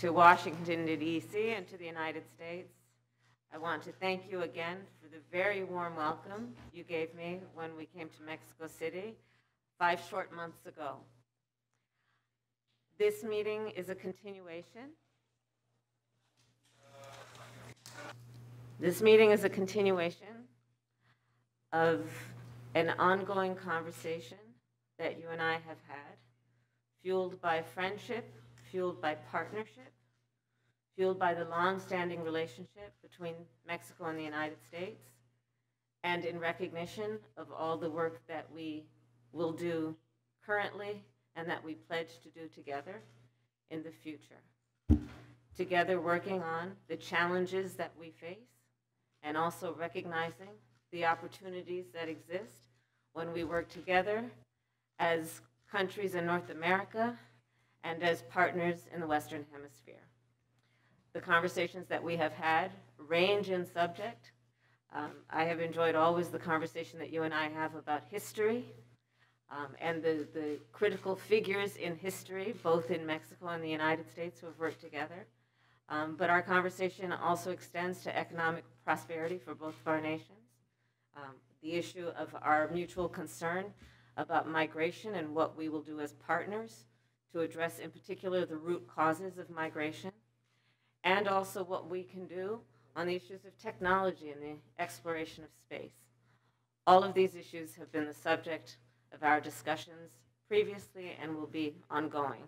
To Washington, D.C., and to the United States, I want to thank you again for the very warm welcome you gave me when we came to Mexico City 5 short months ago. This meeting is a continuation. This meeting is a continuation of an ongoing conversation that you and I have had, fueled by friendship, fueled by partnership, fueled by the long-standing relationship between Mexico and the United States, and in recognition of all the work that we will do currently and that we pledge to do together in the future. Together working on the challenges that we face and also recognizing the opportunities that exist when we work together as countries in North America and as partners in the Western Hemisphere. The conversations that we have had range in subject. I have enjoyed always the conversation that you and I have about history and the critical figures in history, both in Mexico and the United States who have worked together. But our conversation also extends to economic prosperity for both of our nations. The issue of our mutual concern about migration and what we will do as partners to address in particular the root causes of migration, and also what we can do on the issues of technology and the exploration of space. All of these issues have been the subject of our discussions previously and will be ongoing.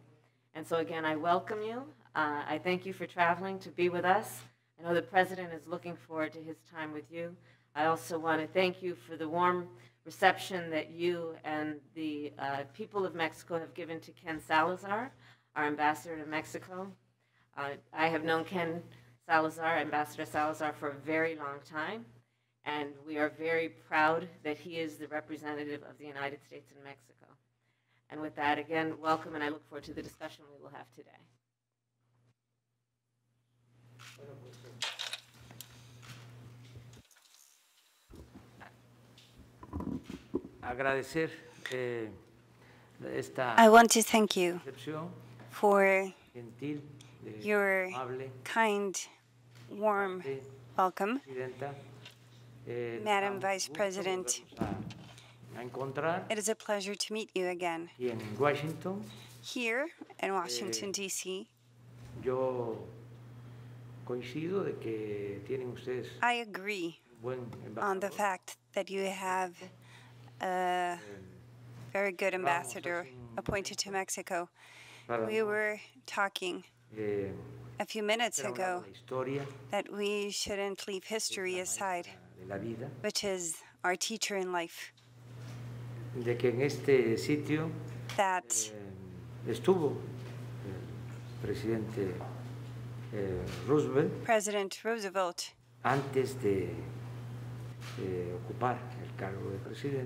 And so again, I welcome you. I thank you for traveling to be with us. I know the President is looking forward to his time with you. I also want to thank you for the warm reception that you and the people of Mexico have given to Ken Salazar, our ambassador to Mexico. I have known Ken Salazar, Ambassador Salazar, for a very long time, and we are very proud that he is the representative of the United States in Mexico. And with that, again, welcome, and I look forward to the discussion we will have today. I want to thank you for your kind, warm welcome. Madam Vice President, it is a pleasure to meet you again. Here in Washington, D.C., I agree on the fact that you have a very good ambassador appointed to Mexico. We were talking a few minutes ago that we shouldn't leave history aside, which is our teacher in life. That President Roosevelt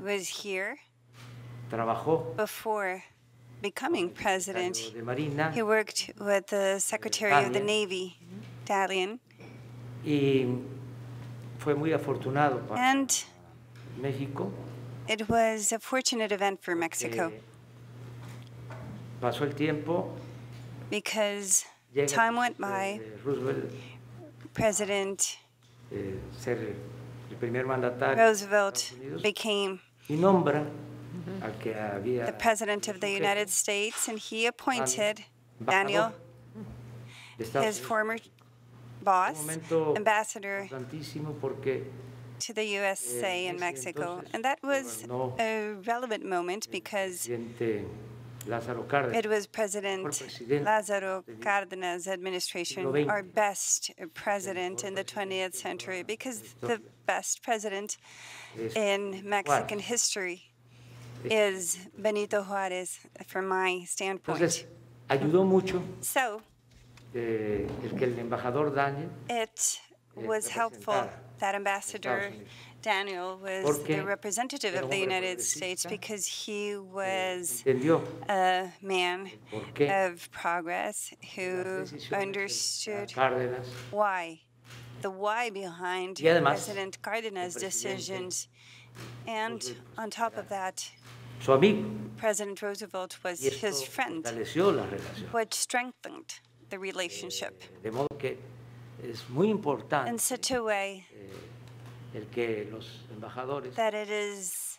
was here before becoming president. He worked with the Secretary of the Navy, Dalian, and it was a fortunate event for Mexico because time went by. President Roosevelt became the President of the United States, and he appointed Daniel, his former boss, ambassador to the USA and Mexico. And that was a relevant moment because it was President Lázaro Cárdenas' administration, our best president in the 20th century, because the best president in Mexican history is Benito Juárez, from my standpoint. So, it was helpful that Ambassador Daniel was the representative of the United States because he was a man of progress who understood why, the why behind President Cárdenas' decisions. And on top of that, President Roosevelt was his friend, which strengthened the relationship De modo que es muy importante in such a way el que los embajadores, that it is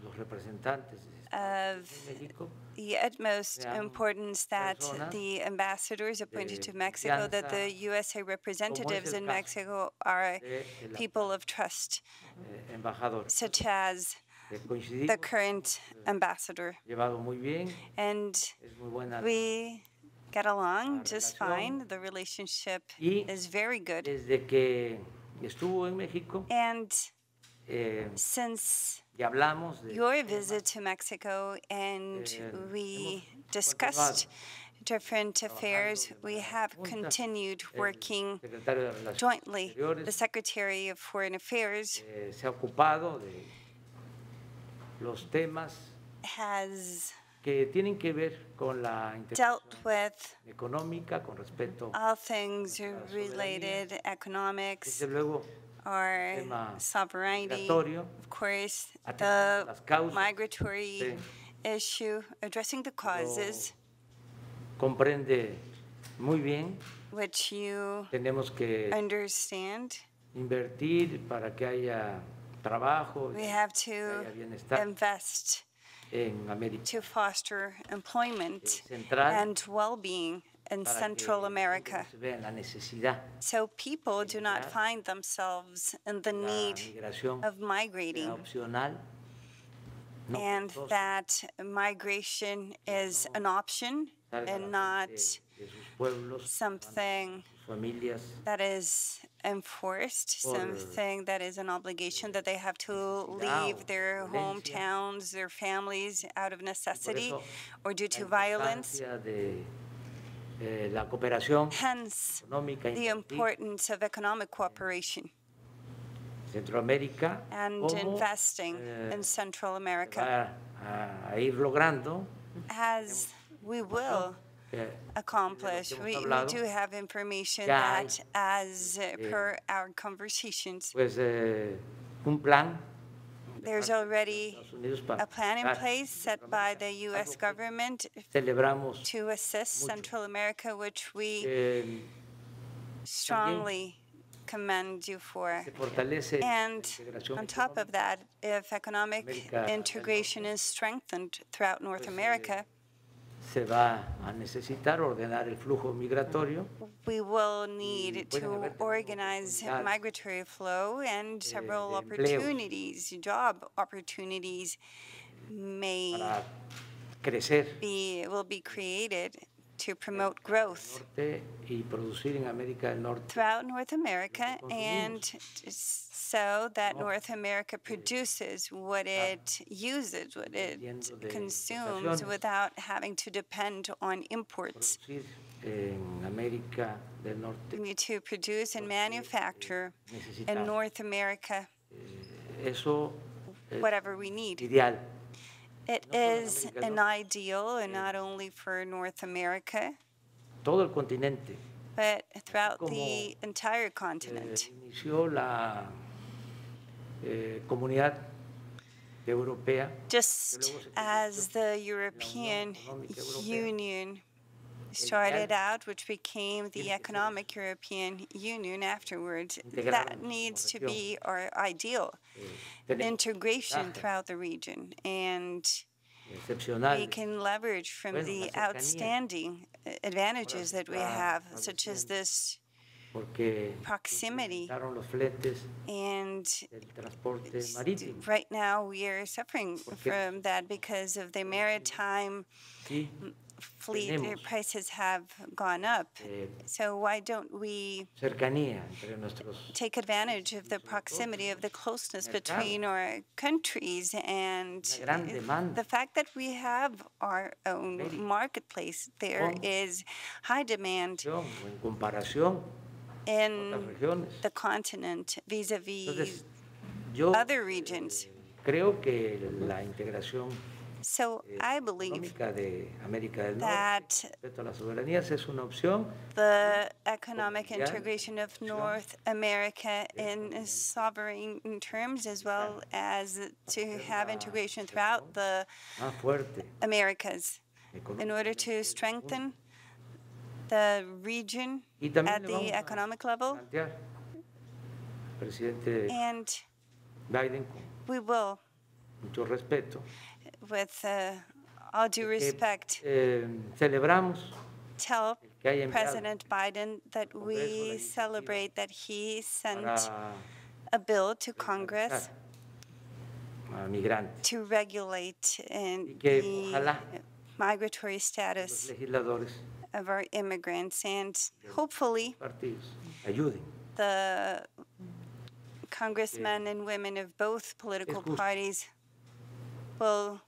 los representantes de of Estados Unidos en México the utmost sean importance that personas the ambassadors appointed de to Mexico, that the confianza, USA representatives in caso Mexico are del people of trust, embajador. such as the Coincidimos, current ambassador. llevado muy bien, And es muy buena we get along la just relación. fine. The relationship Y is very good. desde que estuvo en México, And eh, since ya hablamos de your visit to Mexico and we discussed different affairs, we have continued working secretario de Relaciones jointly. The Exteriores, Secretary of Foreign Affairs se ha ocupado de los temas has que tienen que ver con la dealt integración with económica con respecto all things related, economics, desde luego our tema sovereignty, migratorio, of course, atender the las causas, migratory issue, addressing the causes, comprende muy bien. which you Tenemos que understand. invertir para que haya trabajo, We have que to haya bienestar invest en América to foster employment Central and well-being in para Central que America, se vea la necesidad so people do not find themselves in the de la need migración of sea migrating, opcional, no and forzosa, that migration is an option salga and la not gente de sus pueblos, something sus familias, that is enforced, Por something that is an obligation that they have to necesidad leave o their violencia. hometowns, their families out of Por necessity eso, or due la to violence. importancia de la cooperación Hence, económica the importance of economic cooperation Centroamérica, and cómo investing in Central se America, va a ir logrando as we will accomplish. We do have information that, as per our conversations, pues un plan there's already Estados Unidos para a plan in ayudar place set by the U.S. government celebramos to assist Central America, which we que strongly commend you for. se fortalece And la integración on top of that, if economic América del integration is strengthened throughout North America, se va a necesitar ordenar el flujo migratorio we will need pueden haber to organize oportunidades, migratory flow, and several de opportunities, job opportunities may para crecer will be created to promote growth norte y producir en América del Norte throughout North America, and so that North America produces what it uses, what it consumes, without having to depend on imports. producir en América del Norte. We need to produce and manufacture in North America Eso es whatever we need. ideal. It is an ideal, and not only for North America, Todo el continente but throughout the entire continent. inició la comunidad europea, Just as the European Union started out, which became the Economic European Union afterwards, that needs to be our ideal integration throughout the region. And we can leverage from the outstanding advantages that we have, such as this proximity. And right now we are suffering from that because of the maritime fleet. Their prices have gone up. So why don't we take advantage of the proximity, of the closeness between our countries, and the fact that we have our own marketplace? There is high demand in the continent vis-a-vis other regions. So I believe that the economic integration of North America in sovereign terms, as well as to have integration throughout the Americas, in order to strengthen the region Y también at le vamos the a economic level, plantear al presidente and Biden con we will, mucho respeto with all due que respect, celebramos tell que haya enviado President Biden that Congreso la we iniciativa celebrate that he sent para a bill to regularizar Congress a migrantes to regulate y que the ojalá migratory los status legisladores of our immigrants, and de los hopefully partidos ayuden. the congressmen and women of both political justo. parties will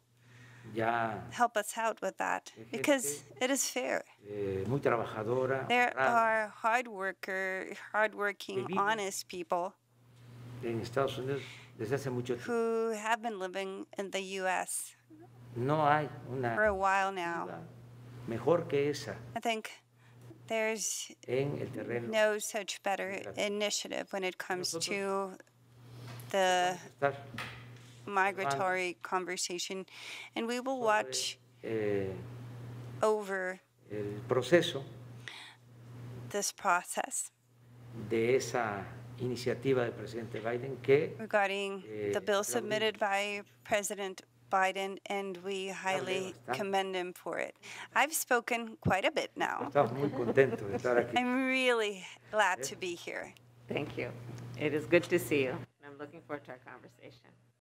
Ya help us out with that, because it is fair. muy trabajadora, There honrada, are hardworking, viven honest people en Estados Unidos desde hace mucho tiempo. who have been living in the U.S. No hay una for a while now. iniciativa mejor que esa I think there's en el terreno. no such better initiative when it comes to the Estar migratory conversation, and we will sobre, watch over el proceso this process de esa iniciativa del presidente Biden que regarding the bill aplaudimos. submitted by President Biden, and we highly bastante. commend him for it. I've spoken quite a bit now. Estamos muy contentos de estar aquí. I'm really glad to be here. Thank you. It is good to see you. I'm looking forward to our conversation.